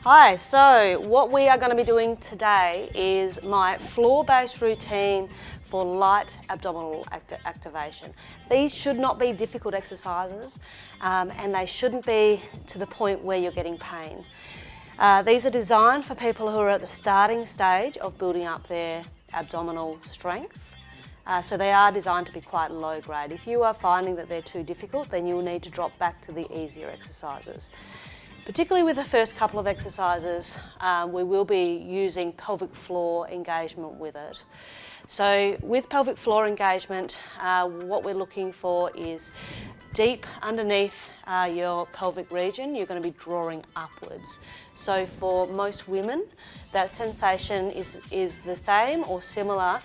Hi, so what we are going to be doing today is my floor-based routine for light abdominal activation. These should not be difficult exercises and they shouldn't be to the point where you're getting pain. These are designed for people who are at the starting stage of building up their abdominal strength. So they are designed to be quite low grade. If you are finding that they're too difficult, then you'll need to drop back to the easier exercises. Particularly with the first couple of exercises, we will be using pelvic floor engagement with it. So with pelvic floor engagement, what we're looking for is deep underneath your pelvic region, you're going to be drawing upwards. So for most women, that sensation is the same or similar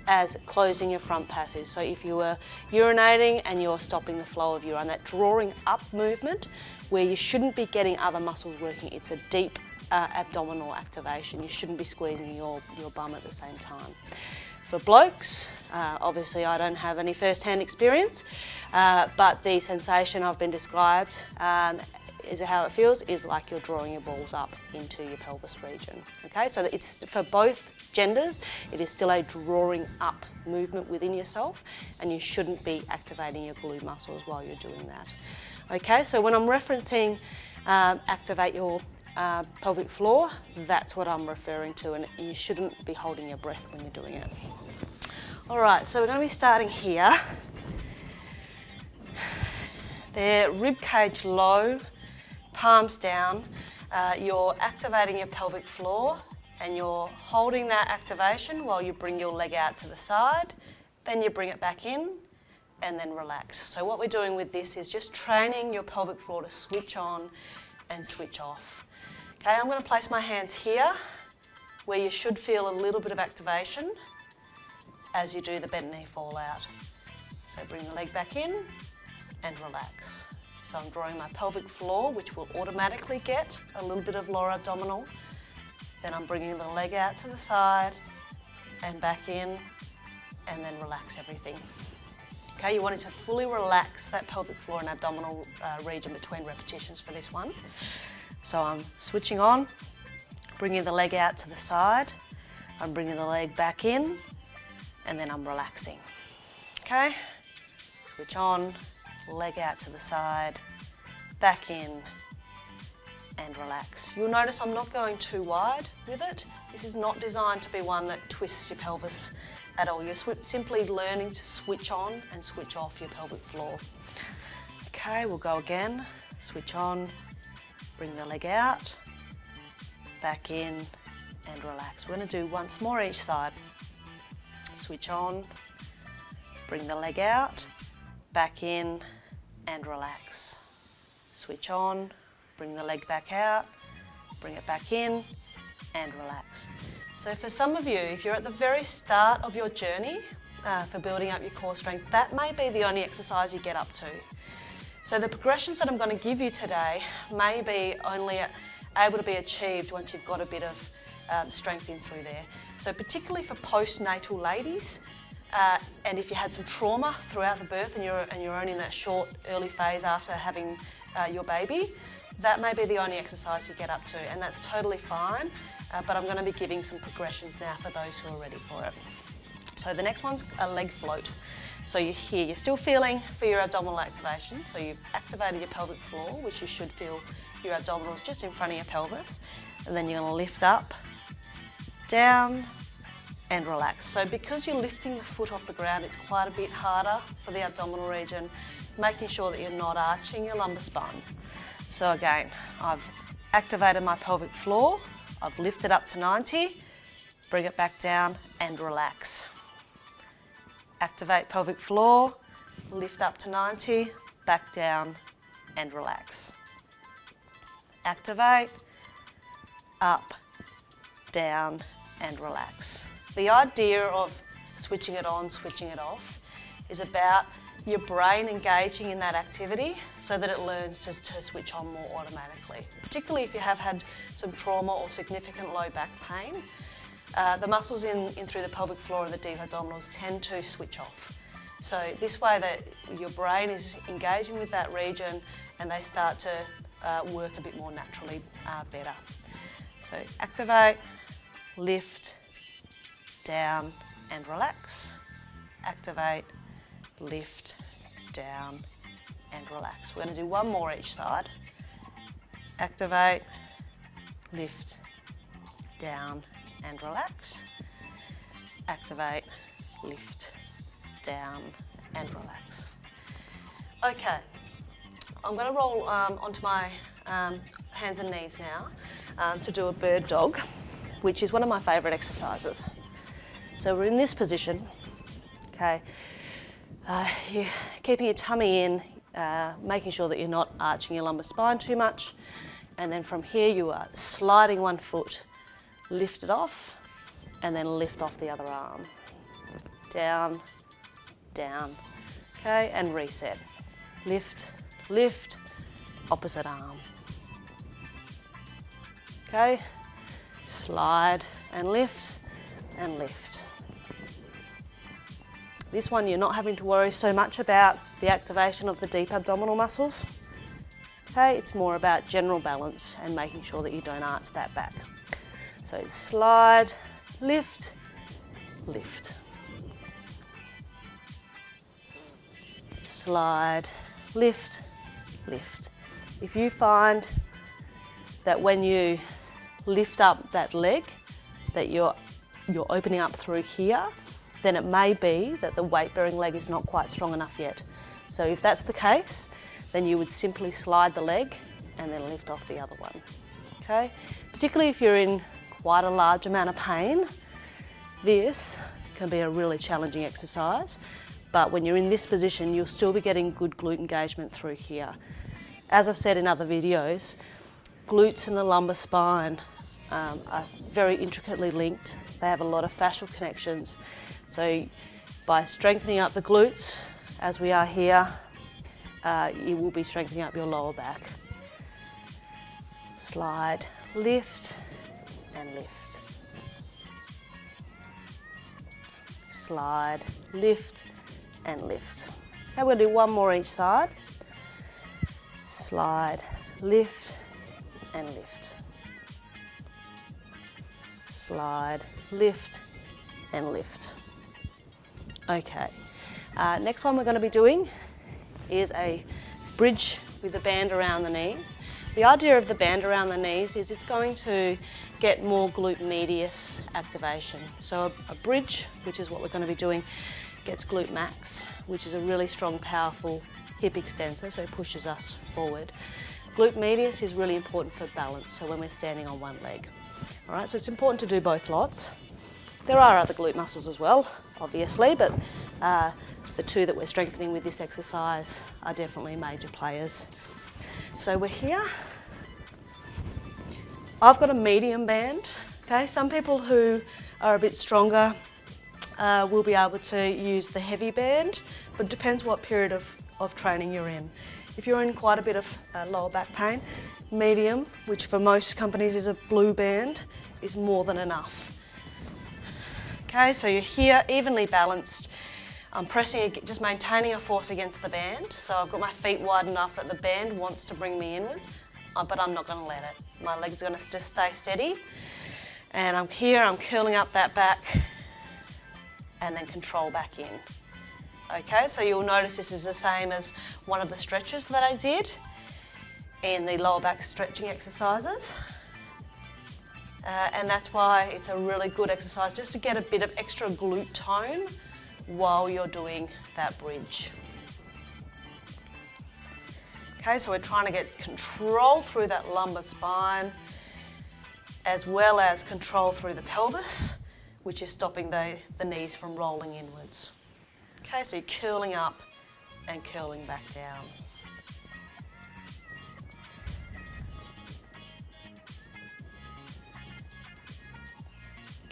as closing your front passage. So if you were urinating and you're stopping the flow of urine, that drawing up movement where you shouldn't be getting other muscles working, it's a deep abdominal activation. You shouldn't be squeezing your bum at the same time. For blokes, obviously I don't have any first-hand experience, but the sensation I've been described is how it feels is like you're drawing your balls up into your pelvis region. Okay, so it's for both genders, it is still a drawing up movement within yourself, and you shouldn't be activating your glute muscles while you're doing that. Okay, so when I'm referencing activate your pelvic floor, that's what I'm referring to, and you shouldn't be holding your breath when you're doing it. All right, so we're going to be starting here. They're rib cage low, palms down. You're activating your pelvic floor and you're holding that activation while you bring your leg out to the side, then you bring it back in and then relax. So what we're doing with this is just training your pelvic floor to switch on and switch off. Okay, I'm going to place my hands here where you should feel a little bit of activation as you do the bent knee fall out. So bring the leg back in and relax. So I'm drawing my pelvic floor, which will automatically get a little bit of lower abdominal. Then I'm bringing the leg out to the side and back in, and then relax everything. Okay, you want it to fully relax that pelvic floor and abdominal region between repetitions for this one. So I'm switching on, bringing the leg out to the side, I'm bringing the leg back in, and then I'm relaxing. Okay, switch on, leg out to the side, back in, and relax. You'll notice I'm not going too wide with it. This is not designed to be one that twists your pelvis at all. You're simply learning to switch on and switch off your pelvic floor. Okay, we'll go again. Switch on, bring the leg out, back in, and relax. We're going to do once more each side. Switch on, bring the leg out, back in, and relax. Switch on, bring the leg back out, bring it back in, and relax. So for some of you, if you're at the very start of your journey for building up your core strength, that may be the only exercise you get up to. So the progressions that I'm going to give you today may be only able to be achieved once you've got a bit of strength in through there. So particularly for postnatal ladies, and if you had some trauma throughout the birth and you're only in that short early phase after having your baby, that may be the only exercise you get up to, and that's totally fine, but I'm going to be giving some progressions now for those who are ready for it. So the next one's a leg float. So you're here, you're still feeling for your abdominal activation, so you've activated your pelvic floor, which you should feel your abdominals just in front of your pelvis, and then you're going to lift up, down, and relax. So because you're lifting the foot off the ground, it's quite a bit harder for the abdominal region, making sure that you're not arching your lumbar spine. So again, I've activated my pelvic floor, I've lifted up to 90, bring it back down and relax. Activate pelvic floor, lift up to 90, back down and relax. Activate, up, down and relax. The idea of switching it on, switching it off is about your brain engaging in that activity so that it learns to switch on more automatically. Particularly if you have had some trauma or significant low back pain, the muscles in through the pelvic floor and the deep abdominals tend to switch off. So this way that your brain is engaging with that region and they start to work a bit more naturally better. So activate, lift, down and relax. Activate, lift, down and relax. We're going to do one more each side. Activate, lift, down and relax. Activate, lift, down and relax. Okay, I'm going to roll onto my hands and knees now to do a bird dog, which is one of my favourite exercises. So we're in this position, okay, you're keeping your tummy in, making sure that you're not arching your lumbar spine too much, and then from here you are sliding one foot, lift it off, and then lift off the other arm. Down, down, okay, and reset. Lift, lift, opposite arm. Okay, slide and lift and lift. This one you're not having to worry so much about the activation of the deep abdominal muscles. Okay, it's more about general balance and making sure that you don't arch that back. So slide, lift, lift. Slide, lift, lift. If you find that when you lift up that leg that you're opening up through here, then it may be that the weight-bearing leg is not quite strong enough yet. So if that's the case, then you would simply slide the leg and then lift off the other one. Okay? Particularly if you're in quite a large amount of pain, this can be a really challenging exercise. But when you're in this position, you'll still be getting good glute engagement through here. As I've said in other videos, glutes and the lumbar spine are very intricately linked. They have a lot of fascial connections. So by strengthening up the glutes, as we are here, you will be strengthening up your lower back. Slide, lift, and lift. Slide, lift, and lift. Okay, we'll do one more each side. Slide, lift, and lift. Slide, lift, and lift. Okay, next one we're going to be doing is a bridge with a band around the knees. The idea of the band around the knees is it's going to get more glute medius activation. So a bridge, which is what we're going to be doing, gets glute max, which is a really strong, powerful hip extensor, so it pushes us forward. Glute medius is really important for balance, so when we're standing on one leg. All right, so it's important to do both lots. There are other glute muscles as well, obviously, but the two that we're strengthening with this exercise are definitely major players. So we're here. I've got a medium band. Okay, some people who are a bit stronger will be able to use the heavy band, but it depends what period of training you're in. If you're in quite a bit of lower back pain, medium, which for most companies is a blue band, is more than enough. Okay, so you're here, evenly balanced. I'm pressing, just maintaining a force against the band. So I've got my feet wide enough that the band wants to bring me inwards, but I'm not going to let it. My legs are going to just stay steady. And I'm here, I'm curling up that back and then control back in. Okay, so you'll notice this is the same as one of the stretches that I did in the lower back stretching exercises. And that's why it's a really good exercise, just to get a bit of extra glute tone while you're doing that bridge. Okay, so we're trying to get control through that lumbar spine as well as control through the pelvis, which is stopping the knees from rolling inwards. Okay, so you're curling up and curling back down.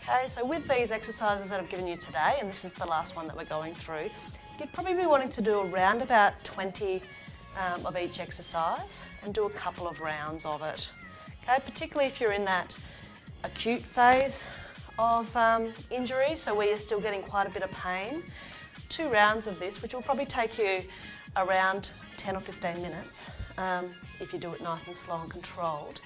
Okay, so with these exercises that I've given you today, and this is the last one that we're going through, you'd probably be wanting to do around about 20 of each exercise and do a couple of rounds of it. Okay, particularly if you're in that acute phase of injury, so where you're still getting quite a bit of pain. 2 rounds of this, which will probably take you around 10 or 15 minutes if you do it nice and slow and controlled.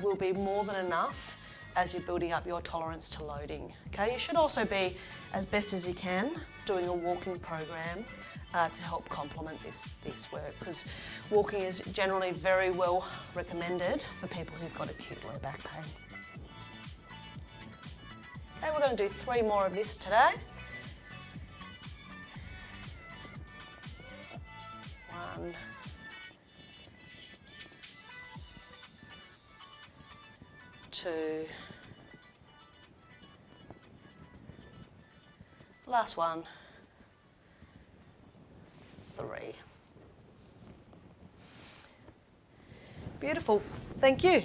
will be more than enough as you're building up your tolerance to loading. Okay, you should also be, as best as you can, doing a walking program to help complement this work, because walking is generally very well recommended for people who've got acute low back pain. Okay, we're going to do 3 more of this today. 1, 2, last one, 3. Beautiful, thank you.